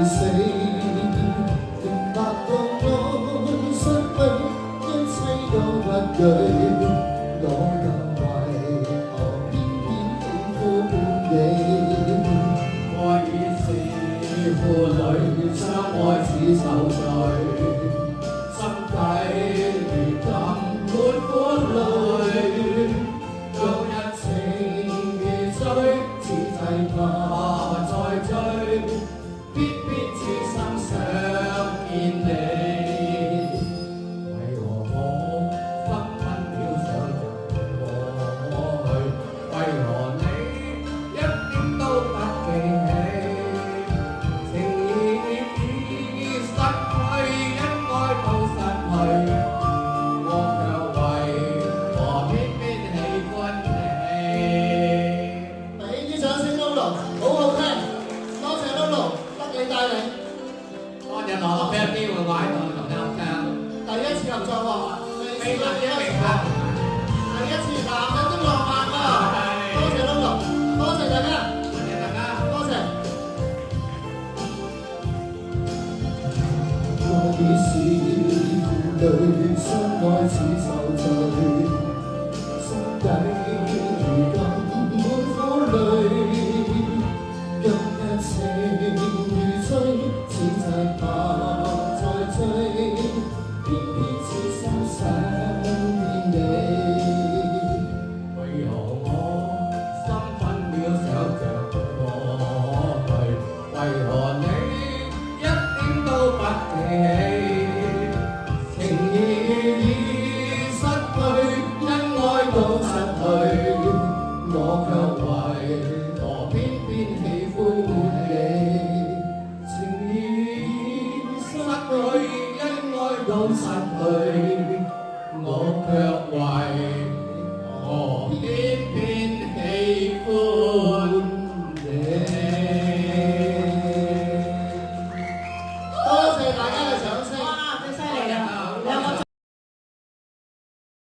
死，明白到我失去一切都不懼，我又為何偏偏喜歡你？愛已是負累，相愛似受罪，心底如今滿苦淚，若一情如醉，此際怕再追，必此心想見你。為何我分分秒想着過去？為何你一點都不記起？情已失去，因愛到失去，我卻為何偏偏喜歡你？俾啲掌聲 Lulu， 好好聽，多謝 Lulu， 得你帶領。多謝羅樂俾個機會我喺度同你合唱。第一次合作喎，未乜嘢明白，第一次男人的浪漫喎。多謝 Lulu， 多謝大家，多謝大家，多謝。我已是負累，相愛似受罪，心底如今滿苦淚，若一情如醉，此際怕再追，偏此心想見你。為何我心分秒想着過去？為何你一點都不記起？情已失去，因愛到失去，我卻為何偏偏喜歡你？情已失去，因愛到失去，我卻為